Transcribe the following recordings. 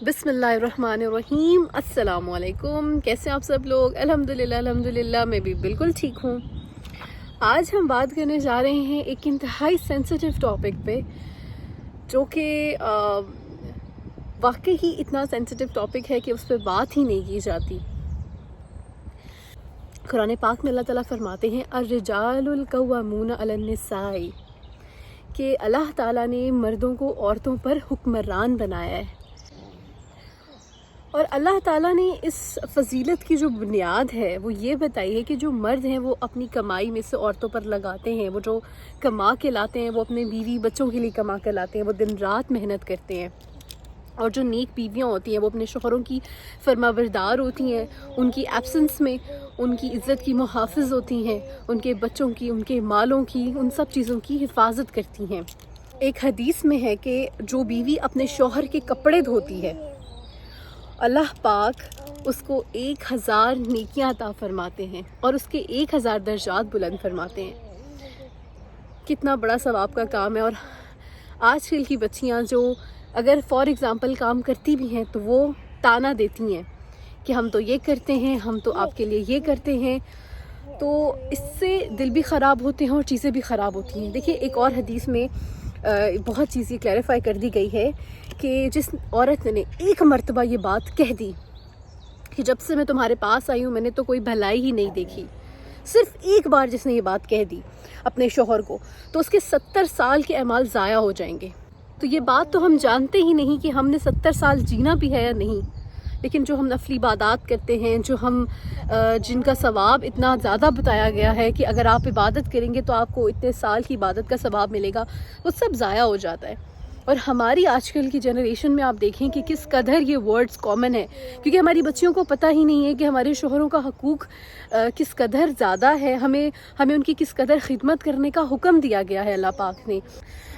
بسم اللہ الرحمن الرحیم۔ السلام علیکم، کیسے آپ سب لوگ؟ الحمدللہ میں بھی بالکل ٹھیک ہوں۔ آج ہم بات کرنے جا رہے ہیں ایک انتہائی سینسیٹیو ٹاپک پہ، جو کہ واقعی ہی اتنا سینسیٹیو ٹاپک ہے کہ اس پہ بات ہی نہیں کی جاتی۔ قرآن پاک میں اللہ تعالیٰ فرماتے ہیں الرجال القوامون علی النساء، کہ اللہ تعالیٰ نے مردوں کو عورتوں پر حکمران بنایا ہے، اور اللہ تعالیٰ نے اس فضیلت کی جو بنیاد ہے وہ یہ بتائی ہے کہ جو مرد ہیں وہ اپنی کمائی میں سے عورتوں پر لگاتے ہیں، وہ جو کما کے لاتے ہیں وہ اپنے بیوی بچوں کے لیے کما کے لاتے ہیں، وہ دن رات محنت کرتے ہیں، اور جو نیک بیویاں ہوتی ہیں وہ اپنے شوہروں کی فرما بردار ہوتی ہیں، ان کی ایبسنس میں ان کی عزت کی محافظ ہوتی ہیں، ان کے بچوں کی، ان کے مالوں کی، ان سب چیزوں کی حفاظت کرتی ہیں۔ ایک حدیث میں ہے کہ جو بیوی اپنے شوہر کے کپڑے دھوتی ہے، اللہ پاک اس کو 1000 نیکیاں عطا فرماتے ہیں اور اس کے 1000 درجات بلند فرماتے ہیں۔ کتنا بڑا ثواب کا کام ہے۔ اور آج کل کی بچیاں جو اگر فار ایگزامپل کام کرتی بھی ہیں تو وہ تانا دیتی ہیں کہ ہم تو یہ کرتے ہیں، ہم تو آپ کے لیے یہ کرتے ہیں، تو اس سے دل بھی خراب ہوتے ہیں اور چیزیں بھی خراب ہوتی ہیں۔ دیکھیے، ایک اور حدیث میں بہت چیزیں کلیریفائی کر دی گئی ہے کہ جس عورت نے ایک مرتبہ یہ بات کہہ دی کہ جب سے میں تمہارے پاس آئی ہوں میں نے تو کوئی بھلائی ہی نہیں دیکھی، صرف ایک بار جس نے یہ بات کہہ دی اپنے شوہر کو، تو اس کے 70 سال کے اعمال ضائع ہو جائیں گے۔ تو یہ بات تو ہم جانتے ہی نہیں کہ ہم نے 70 سال جینا بھی ہے یا نہیں، لیکن جو ہم نفلی عبادات کرتے ہیں، جو ہم جن کا ثواب اتنا زیادہ بتایا گیا ہے کہ اگر آپ عبادت کریں گے تو آپ کو اتنے سال کی عبادت کا ثواب ملے گا، وہ سب ضائع ہو جاتا ہے۔ اور ہماری آج کل کی جنریشن میں آپ دیکھیں کہ کس قدر یہ ورڈز کامن ہے، کیونکہ ہماری بچیوں کو پتہ ہی نہیں ہے کہ ہمارے شوہروں کا حقوق کس قدر زیادہ ہے، ہمیں ان کی کس قدر خدمت کرنے کا حکم دیا گیا ہے اللہ پاک نے۔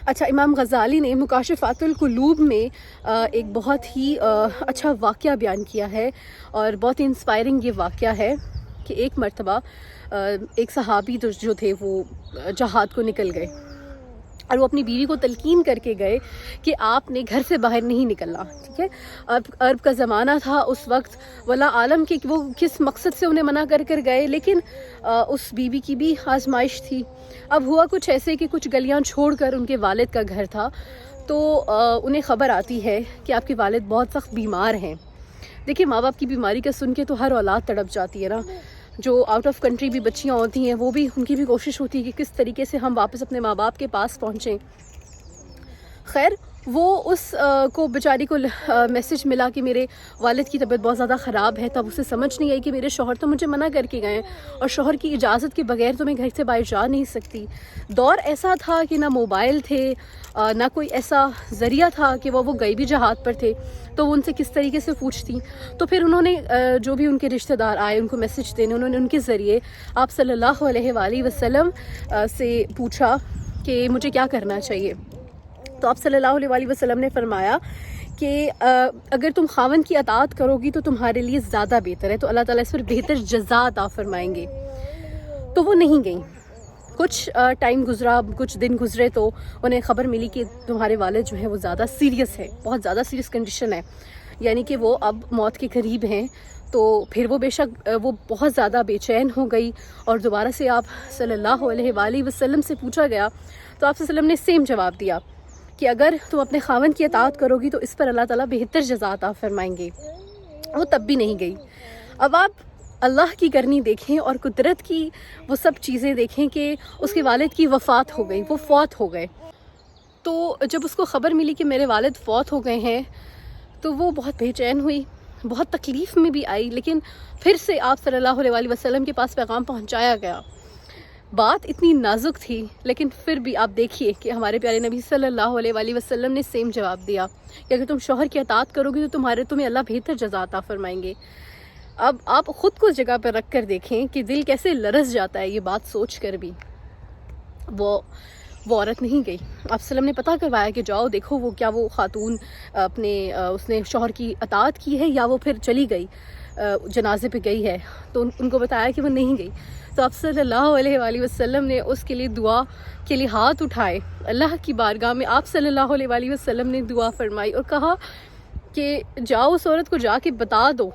اچھا، امام غزالی نے مکاشفات القلوب میں ایک بہت ہی اچھا واقعہ بیان کیا ہے، اور بہت ہی انسپائرنگ یہ واقعہ ہے کہ ایک مرتبہ ایک صحابی جو تھے وہ جہاد کو نکل گئے، اور وہ اپنی بیوی کو تلقین کر کے گئے کہ آپ نے گھر سے باہر نہیں نکلنا، ٹھیک ہے۔ عرب کا زمانہ تھا اس وقت، واللہ عالم کہ وہ کس مقصد سے انہیں منع کر گئے، لیکن اس بیوی کی بھی آزمائش تھی۔ اب ہوا کچھ ایسے کہ کچھ گلیاں چھوڑ کر ان کے والد کا گھر تھا، تو انہیں خبر آتی ہے کہ آپ کے والد بہت سخت بیمار ہیں۔ دیکھیے، ماں باپ کی بیماری کا سن کے تو ہر اولاد تڑپ جاتی ہے نا۔ جو آؤٹ آف کنٹری بھی بچیاں ہوتی ہیں وہ بھی، ان کی بھی کوشش ہوتی ہے کہ کس طریقے سے ہم واپس اپنے ماں باپ کے پاس پہنچیں۔ خیر، وہ اس کو بیچاری کو میسج ملا کہ میرے والد کی طبیعت بہت زیادہ خراب ہے، تب اسے سمجھ نہیں آئی کہ میرے شوہر تو مجھے منع کر کے گئے ہیں، اور شوہر کی اجازت کے بغیر تو میں گھر سے باہر جا نہیں سکتی۔ دور ایسا تھا کہ نہ موبائل تھے، نہ کوئی ایسا ذریعہ تھا کہ وہ گئے بھی جہاد پر تھے، تو وہ ان سے کس طریقے سے پوچھتی۔ تو پھر انہوں نے جو بھی ان کے رشتہ دار آئے ان کو میسج دینے، انہوں نے ان کے ذریعے آپ صلی اللہ علیہ وآلہ وسلم سے پوچھا کہ مجھے کیا کرنا چاہیے۔ تو آپ صلی اللہ علیہ وسلم نے فرمایا کہ اگر تم خاوند کی اطاعت کرو گی تو تمہارے لیے زیادہ بہتر ہے، تو اللہ تعالیٰ اس پر بہتر جزا عطا فرمائیں گے۔ تو وہ نہیں گئیں۔ کچھ ٹائم گزرا، کچھ دن گزرے، تو انہیں خبر ملی کہ تمہارے والد جو ہیں وہ زیادہ سیریس ہے، بہت زیادہ سیریس کنڈیشن ہے، یعنی کہ وہ اب موت کے قریب ہیں۔ تو پھر وہ بے شک وہ بہت زیادہ بے چین ہو گئی، اور دوبارہ سے آپ صلی اللہ علیہ وآلہ وسلم سے پوچھا گیا، تو آپ صلی اللہ علیہ وسلم نے سیم جواب دیا کہ اگر تم اپنے خاوند کی اطاعت کرو گی تو اس پر اللہ تعالیٰ بہتر جزا عطا فرمائیں گے۔ وہ تب بھی نہیں گئی۔ اب آپ اللہ کی کرنی دیکھیں اور قدرت کی وہ سب چیزیں دیکھیں کہ اس کے والد کی وفات ہو گئی، وہ فوت ہو گئے۔ تو جب اس کو خبر ملی کہ میرے والد فوت ہو گئے ہیں تو وہ بہت بے چین ہوئی، بہت تکلیف میں بھی آئی، لیکن پھر سے آپ صلی اللہ علیہ وآلہ وسلم کے پاس پیغام پہنچایا گیا۔ بات اتنی نازک تھی، لیکن پھر بھی آپ دیکھیے کہ ہمارے پیارے نبی صلی اللہ علیہ وآلہ وسلم نے سیم جواب دیا کہ اگر تم شوہر کی اطاعت کرو گی تو تمہیں اللہ بہتر جزا عطا فرمائیں گے۔ اب آپ خود کو اس جگہ پر رکھ کر دیکھیں کہ دل کیسے لرز جاتا ہے یہ بات سوچ کر بھی۔ وہ عورت نہیں گئی۔ آپ وسلم نے پتہ کروایا کہ جاؤ دیکھو وہ خاتون اس نے شوہر کی اطاعت کی ہے یا وہ پھر چلی گئی، جنازے پہ گئی ہے۔ تو ان کو بتایا کہ وہ نہیں گئی۔ تو آپ صلی اللہ علیہ وآلہ وسلم نے اس کے لیے دعا کے لیے ہاتھ اٹھائے اللہ کی بارگاہ میں، آپ صلی اللہ علیہ وآلہ وسلم نے دعا فرمائی اور کہا کہ جاؤ اس عورت کو جا کے بتا دو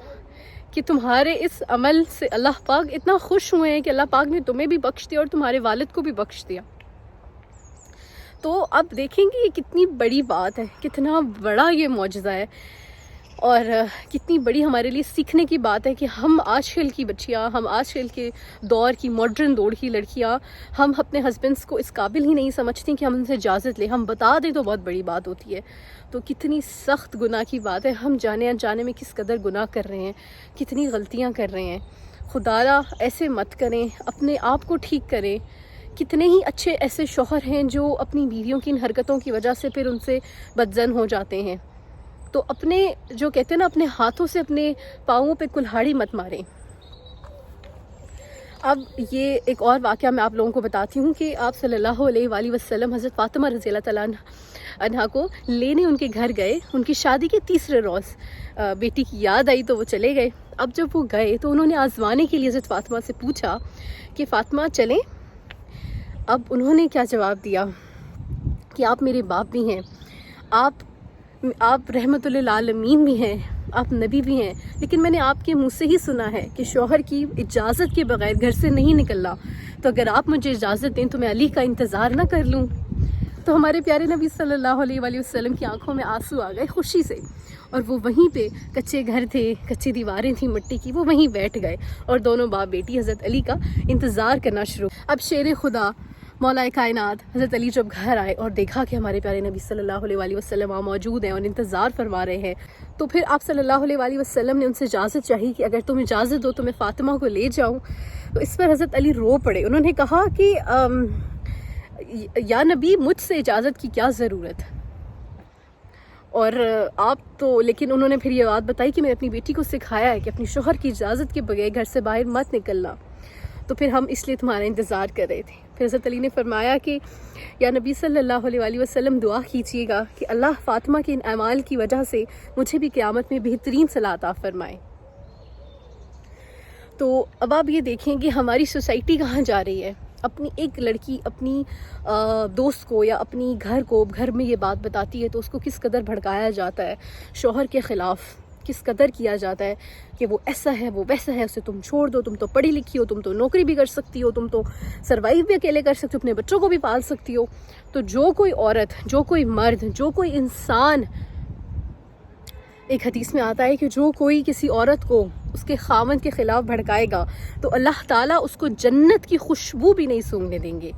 کہ تمہارے اس عمل سے اللہ پاک اتنا خوش ہوئے ہیں کہ اللہ پاک نے تمہیں بھی بخش دیا اور تمہارے والد کو بھی بخش دیا. تو اب دیکھیں گے یہ کتنی بڑی بات ہے، کتنا بڑا یہ معجزہ ہے، اور کتنی بڑی ہمارے لیے سیکھنے کی بات ہے کہ ہم آج کل کی بچیاں، ہم آج کل کے دور کی ماڈرن دور کی لڑکیاں، ہم اپنے ہسبینڈس کو اس قابل ہی نہیں سمجھتی کہ ہم ان سے اجازت لیں. ہم بتا دیں تو بہت بڑی بات ہوتی ہے. تو کتنی سخت گناہ کی بات ہے. ہم جانے انجانے میں کس قدر گناہ کر رہے ہیں، کتنی غلطیاں کر رہے ہیں. خدایا ایسے مت کریں، اپنے آپ کو ٹھیک کریں. کتنے ہی اچھے ایسے شوہر ہیں جو اپنی بیویوں کی ان حرکتوں کی وجہ سے پھر ان سے بدزن ہو جاتے ہیں. تو اپنے جو کہتے ہیں نا، اپنے ہاتھوں سے اپنے پاؤں پہ کلہاڑی مت ماریں. اب یہ ایک اور واقعہ میں آپ لوگوں کو بتاتی ہوں کہ آپ صلی اللہ علیہ وآلہ وسلم حضرت فاطمہ رضی اللہ تعالیٰ عنہا کو لینے ان کے گھر گئے. ان کی شادی کے تیسرے روز بیٹی کی یاد آئی تو وہ چلے گئے. اب جب وہ گئے تو انہوں نے آزمانے کے لیے حضرت فاطمہ سے پوچھا کہ فاطمہ چلیں. اب انہوں نے کیا جواب دیا کہ آپ میرے باپ بھی ہیں، آپ رحمت للعالمین بھی ہیں، آپ نبی بھی ہیں، لیکن میں نے آپ کے منہ سے ہی سنا ہے کہ شوہر کی اجازت کے بغیر گھر سے نہیں نکلنا. تو اگر آپ مجھے اجازت دیں تو میں علی کا انتظار نہ کر لوں. تو ہمارے پیارے نبی صلی اللہ علیہ وآلہ وسلم کی آنکھوں میں آنسو آ گئے خوشی سے، اور وہ وہیں پہ، کچے گھر تھے، کچی دیواریں تھیں مٹی کی، وہ وہیں بیٹھ گئے اور دونوں باپ بیٹی حضرت علی کا انتظار کرنا شروع. اب شیر خدا مولا کائنات حضرت علی جب گھر آئے اور دیکھا کہ ہمارے پیارے نبی صلی اللہ علیہ وآلہ وسلم وہاں موجود ہیں اور انتظار فرما رہے ہیں، تو پھر آپ صلی اللہ علیہ وآلہ وسلم نے ان سے اجازت چاہی کہ اگر تم اجازت دو تو میں فاطمہ کو لے جاؤں. تو اس پر حضرت علی رو پڑے. انہوں نے کہا کہ یا نبی، مجھ سے اجازت کی کیا ضرورت، اور آپ تو، لیکن انہوں نے پھر یہ بات بتائی کہ میں نے اپنی بیٹی کو سکھایا ہے کہ اپنی شوہر کی اجازت کے بغیر گھر سے باہر مت نکلنا، تو پھر ہم اس لیے تمہارا انتظار کر رہے تھے. پھر حضرت علی نے فرمایا کہ یا نبی صلی اللہ علیہ وآلہ وسلم دعا کیجیے گا کہ اللہ فاطمہ کے ان اعمال کی وجہ سے مجھے بھی قیامت میں بہترین صلاح عطا فرمائے. تو اب آپ یہ دیکھیں کہ ہماری سوسائٹی کہاں جا رہی ہے. اپنی ایک لڑکی اپنی دوست کو یا اپنی گھر میں یہ بات بتاتی ہے تو اس کو کس قدر بھڑکایا جاتا ہے، شوہر کے خلاف کس قدر کیا جاتا ہے کہ وہ ایسا ہے، وہ ویسا ہے، اسے تم چھوڑ دو، تم تو پڑھی لکھی ہو، تم تو نوکری بھی کر سکتی ہو، تم تو سروائیو بھی اکیلے کر سکتی ہو، اپنے بچوں کو بھی پال سکتی ہو. تو جو کوئی عورت، جو کوئی مرد، جو کوئی انسان، ایک حدیث میں آتا ہے کہ جو کوئی کسی عورت کو اس کے خاوند کے خلاف بھڑکائے گا تو اللہ تعالیٰ اس کو جنت کی خوشبو بھی نہیں سونگنے دیں گے.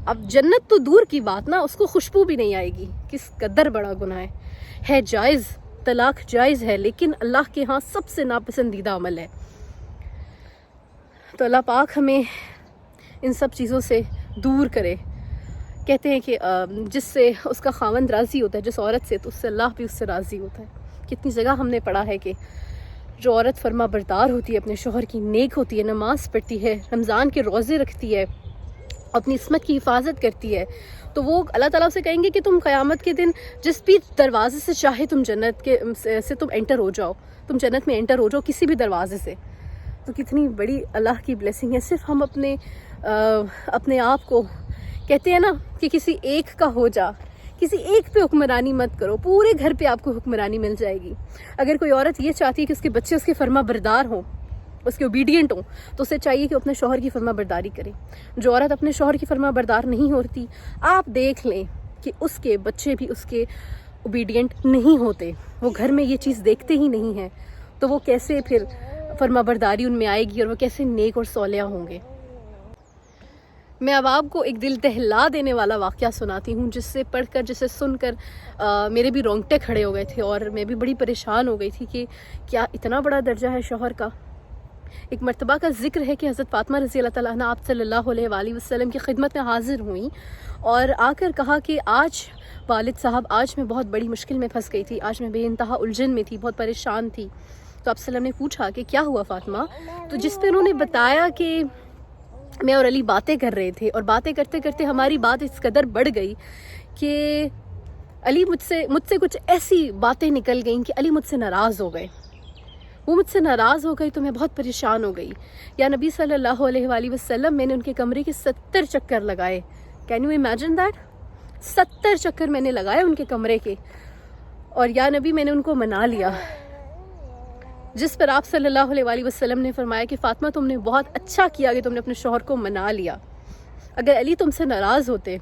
اب جنت تو دور کی بات نا، اس کو خوشبو بھی نہیں آئے گی. کس قدر بڑا گناہ ہے جائز، طلاق جائز ہے، لیکن اللہ کے ہاں سب سے ناپسندیدہ عمل ہے. تو اللہ پاک ہمیں ان سب چیزوں سے دور کرے. کہتے ہیں کہ جس سے اس کا خاوند راضی ہوتا ہے، جس عورت سے، تو اس سے اللہ بھی اس سے راضی ہوتا ہے. کتنی جگہ ہم نے پڑھا ہے کہ جو عورت فرما بردار ہوتی ہے، اپنے شوہر کی، نیک ہوتی ہے، نماز پڑھتی ہے، رمضان کے روزے رکھتی ہے، اپنی عصمت کی حفاظت کرتی ہے، تو وہ اللہ تعالیٰ سے کہیں گے کہ تم قیامت کے دن جس بھی دروازے سے چاہے تم جنت کے سے تم انٹر ہو جاؤ، تم جنت میں انٹر ہو جاؤ کسی بھی دروازے سے. تو کتنی بڑی اللہ کی بلیسنگ ہے. صرف ہم اپنے آپ کو کہتے ہیں نا کہ کسی ایک کا ہو جا، کسی ایک پہ حکمرانی مت کرو، پورے گھر پہ آپ کو حکمرانی مل جائے گی. اگر کوئی عورت یہ چاہتی ہے کہ اس کے بچے اس کے فرما بردار ہوں، اس کے اوبیڈینٹ ہوں، تو اسے چاہیے کہ اپنے شوہر کی فرما برداری کرے. جو عورت اپنے شوہر کی فرما بردار نہیں ہوتی، آپ دیکھ لیں کہ اس کے بچے بھی اس کے اوبیڈینٹ نہیں ہوتے. وہ گھر میں یہ چیز دیکھتے ہی نہیں ہیں، تو وہ کیسے پھر فرما برداری ان میں آئے گی اور وہ کیسے نیک اور صالح ہوں گے. میں اب آپ کو ایک دل دہلا دینے والا واقعہ سناتی ہوں، جس سے پڑھ کر، جسے سن کر میرے بھی رونگٹے کھڑے ہو گئے تھے اور میں بھی بڑی پریشان ہو گئی تھی کہ کیا اتنا بڑا درجہ ہے شوہر کا. ایک مرتبہ کا ذکر ہے کہ حضرت فاطمہ رضی اللہ تعالیٰ عنہ آپ صلی اللہ علیہ وآلہ وسلم کی خدمت میں حاضر ہوئیں اور آ کر کہا کہ آج والد صاحب، آج میں بہت بڑی مشکل میں پھنس گئی تھی، آج میں بے انتہا الجھن میں تھی، بہت پریشان تھی. تو آپ صلی اللہ علیہ وسلم نے پوچھا کہ کیا ہوا فاطمہ؟ تو جس پہ انہوں نے بتایا کہ میں اور علی باتیں کر رہے تھے اور باتیں کرتے کرتے ہماری بات اس قدر بڑھ گئی کہ علی مجھ سے کچھ ایسی باتیں نکل گئیں کہ علی مجھ سے ناراض ہو گئے. وہ مجھ سے ناراض ہو گئی تو میں بہت پریشان ہو گئی. یا نبی صلی اللہ علیہ وآلہ وسلم، میں نے ان کے کمرے کے 70 چکر لگائے. Can you imagine that? 70 چکر میں نے لگائے ان کے کمرے کے. اور یا نبی میں نے ان کو منا لیا، جس پر آپ صلی اللہ علیہ وآلہ وسلم نے فرمایا کہ فاطمہ تم نے بہت اچھا کیا کہ تم نے اپنے شوہر کو منا لیا، اگر علی تم سے ناراض ہوتے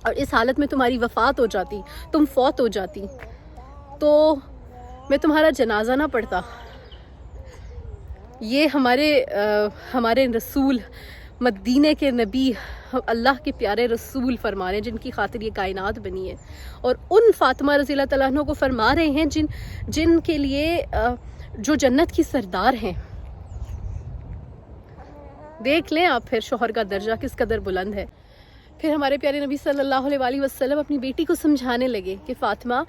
اور اس حالت میں تمہاری وفات ہو جاتی، تم فوت ہو جاتی، تو میں تمہارا جنازہ نہ پڑھتا۔ یہ ہمارے رسول، مدینے کے نبی، اللہ کے پیارے رسول فرما رہے ہیں جن کی خاطر یہ کائنات بنی ہے، اور ان فاطمہ رضی اللہ تعالیٰ عنہ کو فرما رہے ہیں جن کے لیے جو جنت کی سردار ہیں۔ دیکھ لیں آپ پھر شوہر کا درجہ کس قدر بلند ہے۔ پھر ہمارے پیارے نبی صلی اللہ علیہ وآلہ وسلم اپنی بیٹی کو سمجھانے لگے کہ فاطمہ،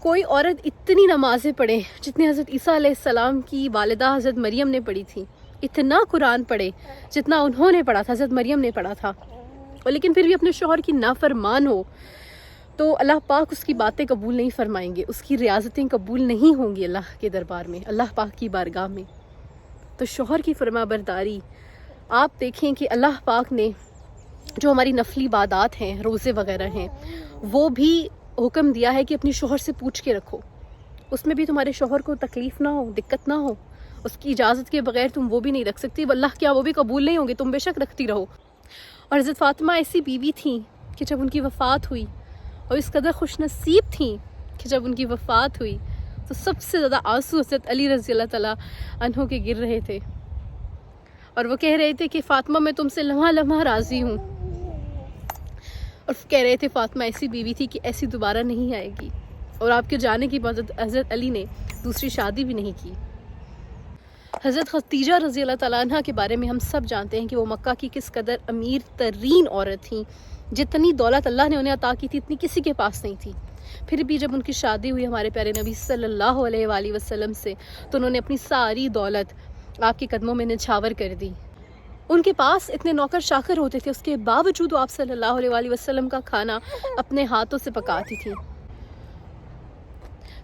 کوئی عورت اتنی نمازیں پڑھے جتنی حضرت عیسیٰ علیہ السلام کی والدہ حضرت مریم نے پڑھی تھی، اتنا قرآن پڑھے جتنا انہوں نے پڑھا تھا، حضرت مریم نے پڑھا تھا، اور لیکن پھر بھی اپنے شوہر کی نافرمان ہو تو اللہ پاک اس کی باتیں قبول نہیں فرمائیں گے، اس کی ریاضتیں قبول نہیں ہوں گی اللہ کے دربار میں، اللہ پاک کی بارگاہ میں۔ تو شوہر کی فرما برداری، آپ دیکھیں کہ اللہ پاک نے جو ہماری نفلی عبادات ہیں، روزے وغیرہ ہیں، وہ بھی حکم دیا ہے کہ اپنی شوہر سے پوچھ کے رکھو، اس میں بھی تمہارے شوہر کو تکلیف نہ ہو، دقت نہ ہو، اس کی اجازت کے بغیر تم وہ بھی نہیں رکھ سکتی، واللہ کیا وہ بھی قبول نہیں ہوں گے، تم بے شک رکھتی رہو۔ اور حضرت فاطمہ ایسی بیوی تھیں کہ جب ان کی وفات ہوئی، اور اس قدر خوش نصیب تھیں کہ جب ان کی وفات ہوئی تو سب سے زیادہ آنسو حضرت علی رضی اللہ تعالیٰ عنہ کے گر رہے تھے، اور وہ کہہ رہے تھے کہ فاطمہ میں تم سے لمحہ لمحہ راضی ہوں، اور کہہ رہے تھے فاطمہ ایسی بیوی تھی کہ ایسی دوبارہ نہیں آئے گی، اور آپ کے جانے کی بعد حضرت علی نے دوسری شادی بھی نہیں کی۔ حضرت خدیجہ رضی اللہ تعالیٰ عنہ کے بارے میں ہم سب جانتے ہیں کہ وہ مکہ کی کس قدر امیر ترین عورت تھیں، جتنی دولت اللہ نے انہیں عطا کی تھی اتنی کسی کے پاس نہیں تھی، پھر بھی جب ان کی شادی ہوئی ہمارے پیارے نبی صلی اللہ علیہ وآلہ وسلم سے تو انہوں نے اپنی ساری دولت آپ کے قدموں میں نچھاور کر دی۔ ان کے پاس اتنے نوکر چاکر ہوتے تھے، اس کے باوجود وہ آپ صلی اللہ علیہ وآلہ وسلم کا کھانا اپنے ہاتھوں سے پکاتی تھی۔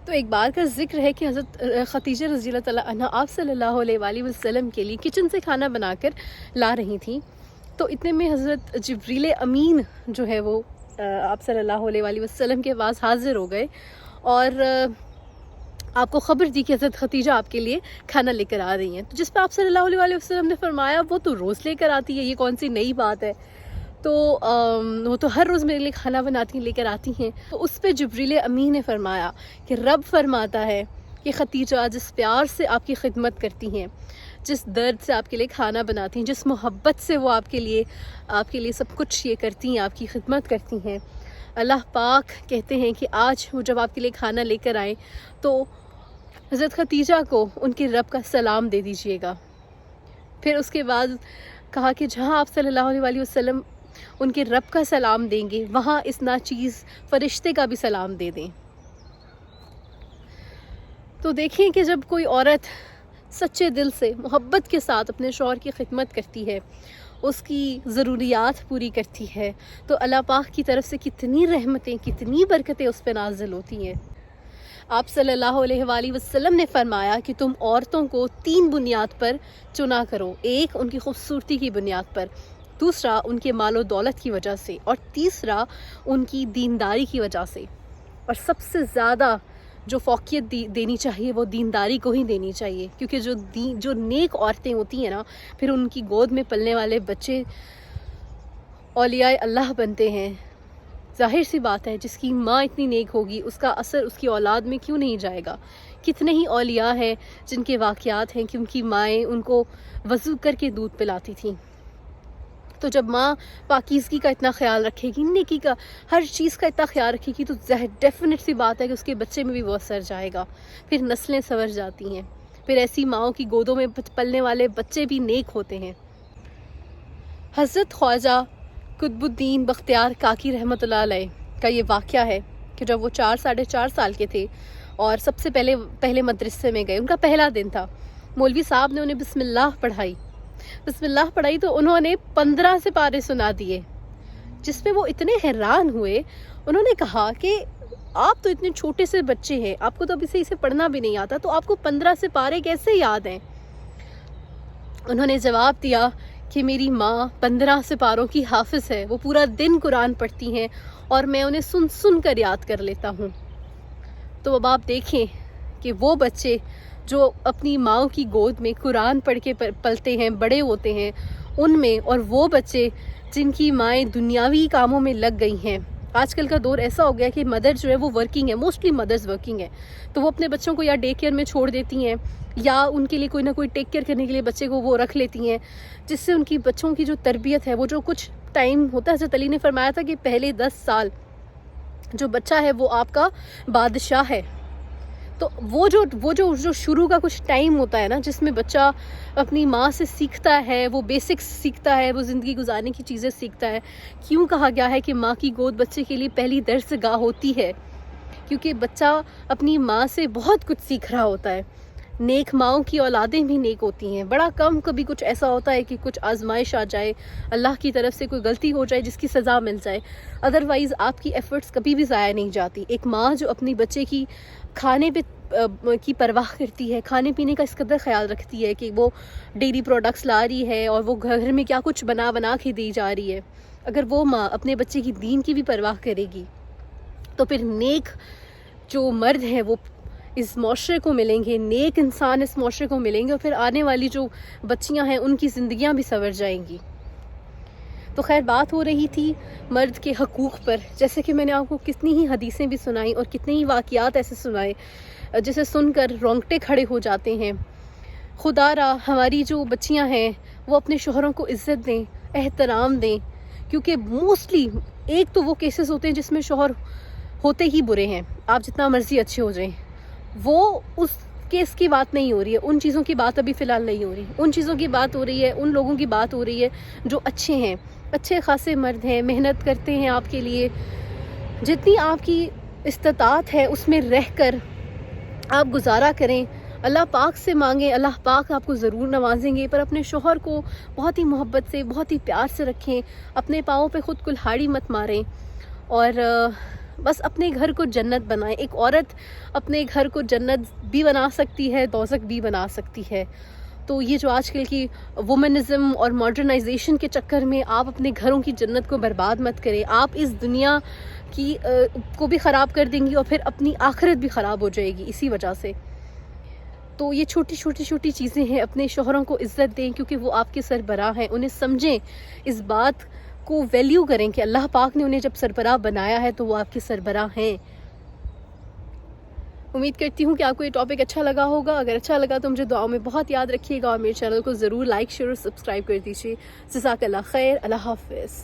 تو ایک بار کا ذکر ہے کہ حضرت خدیجہ رضی اللہ تعالیٰ عنہ آپ صلی اللہ علیہ وآلہ وسلم کے لیے کچن سے کھانا بنا کر لا رہی تھیں، تو اتنے میں حضرت جبریل امین جو ہے وہ آپ صلی اللہ علیہ وآلہ وسلم کے پاس حاضر ہو گئے، اور آپ کو خبر دی کہ حضرت خدیجہ آپ کے لیے کھانا لے کر آ رہی ہیں، تو جس پہ آپ صلی اللہ علیہ وآلہ وسلم نے فرمایا وہ تو روز لے کر آتی ہے، یہ کون سی نئی بات ہے، تو وہ تو ہر روز میرے لیے کھانا بناتی ہیں، لے کر آتی ہیں۔ تو اس پہ جبریل امین نے فرمایا کہ رب فرماتا ہے کہ خدیجہ جس پیار سے آپ کی خدمت کرتی ہیں، جس درد سے آپ کے لیے کھانا بناتی ہیں، جس محبت سے وہ آپ کے لیے سب کچھ یہ کرتی ہیں، آپ کی خدمت کرتی ہیں، اللہ پاک کہتے ہیں کہ آج وہ جب آپ کے لیے کھانا لے کر آئیں تو حضرت خدیجہ کو ان کے رب کا سلام دے دیجئے گا۔ پھر اس کے بعد کہا کہ جہاں آپ صلی اللہ علیہ وآلہ وسلم ان کے رب کا سلام دیں گے وہاں اس ناچیز فرشتے کا بھی سلام دے دیں۔ تو دیکھیں کہ جب کوئی عورت سچے دل سے محبت کے ساتھ اپنے شوہر کی خدمت کرتی ہے، اس کی ضروریات پوری کرتی ہے، تو اللہ پاک کی طرف سے کتنی رحمتیں، کتنی برکتیں اس پہ نازل ہوتی ہیں۔ آپ صلی اللہ علیہ وآلہ وسلم نے فرمایا کہ تم عورتوں کو 3 بنیاد پر چنا کرو، ایک ان کی خوبصورتی کی بنیاد پر، دوسرا ان کے مال و دولت کی وجہ سے، اور تیسرا ان کی دینداری کی وجہ سے، اور سب سے زیادہ جو فوقیت دینی چاہیے وہ دینداری کو ہی دینی چاہیے، کیونکہ جو نیک عورتیں ہوتی ہیں نا، پھر ان کی گود میں پلنے والے بچے اولیاء اللہ بنتے ہیں۔ ظاہر سی بات ہے جس کی ماں اتنی نیک ہوگی اس کا اثر اس کی اولاد میں کیوں نہیں جائے گا۔ کتنے ہی اولیاء ہیں جن کے واقعات ہیں کہ ان کی مائیں ان کو وضو کر کے دودھ پلاتی تھیں، تو جب ماں پاکیزگی کا اتنا خیال رکھے گی، نیکی کا ہر چیز کا اتنا خیال رکھے گی، تو ڈیفینیٹ سی بات ہے کہ اس کے بچے میں بھی وہ اثر جائے گا، پھر نسلیں سنور جاتی ہیں، پھر ایسی ماؤں کی گودوں میں پلنے والے بچے بھی نیک ہوتے ہیں۔ حضرت خواجہ قطب الدین بختیار کاکی رحمۃ اللہ علیہ کا یہ واقعہ ہے کہ جب وہ 4-4.5 سال کے تھے اور سب سے پہلے مدرسے میں گئے، ان کا پہلا دن تھا، مولوی صاحب نے انہیں بسم اللہ پڑھائی تو انہوں نے 15 سے پارے سنا دیے، جس پہ وہ اتنے حیران ہوئے، انہوں نے کہا کہ آپ تو اتنے چھوٹے سے بچے ہیں، آپ کو تو ابھی سے اسے پڑھنا بھی نہیں آتا، تو آپ کو 15 سے پارے کیسے یاد ہیں؟ انہوں نے جواب دیا کہ میری ماں 15 سپاروں کی حافظ ہے، وہ پورا دن قرآن پڑھتی ہیں اور میں انہیں سن کر یاد کر لیتا ہوں۔ تو اب آپ دیکھیں کہ وہ بچے جو اپنی ماں کی گود میں قرآن پڑھ کے پلتے ہیں، بڑے ہوتے ہیں ان میں، اور وہ بچے جن کی مائیں دنیاوی کاموں میں لگ گئی ہیں. آج کل کا دور ایسا ہو گیا کہ مدر جو ہے وہ ورکنگ ہے، موسٹلی مدرز ورکنگ ہیں، تو وہ اپنے بچوں کو یا ڈے کیئر میں چھوڑ دیتی ہیں یا ان کے لیے کوئی نہ کوئی ٹیک کیئر کرنے کے لیے بچے کو وہ رکھ لیتی ہیں، جس سے ان کی بچوں کی جو تربیت ہے، وہ جو کچھ ٹائم ہوتا ہے، حضرت علی نے فرمایا تھا کہ پہلے 10 سال جو بچہ ہے وہ آپ کا بادشاہ ہے. تو وہ جو شروع کا کچھ ٹائم ہوتا ہے نا، جس میں بچہ اپنی ماں سے سیکھتا ہے، وہ بیسکس سیکھتا ہے، وہ زندگی گزارنے کی چیزیں سیکھتا ہے. کیوں کہا گیا ہے کہ ماں کی گود بچے کے لیے پہلی درس گاہ ہوتی ہے؟ کیونکہ بچہ اپنی ماں سے بہت کچھ سیکھ رہا ہوتا ہے. نیک ماؤں کی اولادیں بھی نیک ہوتی ہیں. بڑا کم کبھی کچھ ایسا ہوتا ہے کہ کچھ آزمائش آ جائے، اللہ کی طرف سے کوئی غلطی ہو جائے جس کی سزا مل جائے، ادروائز آپ کی ایفرٹس کبھی بھی ضائع نہیں جاتی. ایک ماں جو اپنی بچے کی کھانے پہ کی پرواہ کرتی ہے، کھانے پینے کا اس قدر خیال رکھتی ہے کہ وہ ڈیری پروڈکٹس لا رہی ہے اور وہ گھر میں کیا کچھ بنا کے دی جا رہی ہے، اگر وہ ماں اپنے بچے کی دین کی بھی پرواہ کرے گی تو پھر نیک جو مرد ہیں وہ اس معاشرے کو ملیں گے، نیک انسان اس معاشرے کو ملیں گے، اور پھر آنے والی جو بچیاں ہیں ان کی زندگیاں بھی سنور جائیں گی. تو خیر بات ہو رہی تھی مرد کے حقوق پر، جیسے کہ میں نے آپ کو کتنی ہی حدیثیں بھی سنائیں اور کتنے ہی واقعات ایسے سنائے جسے سن کر رونگٹے کھڑے ہو جاتے ہیں. خدا را ہماری جو بچیاں ہیں وہ اپنے شوہروں کو عزت دیں، احترام دیں، کیونکہ موسٹلی ایک تو وہ کیسز ہوتے ہیں جس میں شوہر ہوتے ہی برے ہیں، آپ جتنا مرضی اچھے ہو جائیں، وہ اس کیس کی بات نہیں ہو رہی ہے، ان چیزوں کی بات ابھی فی الحال نہیں ہو رہی. ان چیزوں کی بات ہو رہی ہے، ان لوگوں کی بات ہو رہی ہے جو اچھے ہیں، اچھے خاصے مرد ہیں، محنت کرتے ہیں آپ کے لیے. جتنی آپ کی استطاعت ہے اس میں رہ کر آپ گزارا کریں، اللہ پاک سے مانگیں، اللہ پاک آپ کو ضرور نوازیں گے. پر اپنے شوہر کو بہت ہی محبت سے، بہت ہی پیار سے رکھیں، اپنے پاؤں پہ خود کلہاڑی مت ماریں، اور بس اپنے گھر کو جنت بنائیں. ایک عورت اپنے گھر کو جنت بھی بنا سکتی ہے، دوزخ بھی بنا سکتی ہے. تو یہ جو آج کل کی وومنزم اور ماڈرنائزیشن کے چکر میں آپ اپنے گھروں کی جنت کو برباد مت کریں. آپ اس دنیا کی کو بھی خراب کر دیں گی اور پھر اپنی آخرت بھی خراب ہو جائے گی اسی وجہ سے. تو یہ چھوٹی چیزیں ہیں. اپنے شوہروں کو عزت دیں کیونکہ وہ آپ کے سربراہ ہیں، انہیں سمجھیں، اس بات کو ویلیو کریں کہ اللہ پاک نے انہیں جب سربراہ بنایا ہے تو وہ آپ کے سربراہ ہیں. امید کرتی ہوں کہ آپ کو یہ ٹاپک اچھا لگا ہوگا. اگر اچھا لگا تو مجھے دعاؤں میں بہت یاد رکھیے گا اور میرے چینل کو ضرور لائک، شیئر اور سبسکرائب کر دیجیے. جزاک اللہ خیر. اللہ حافظ.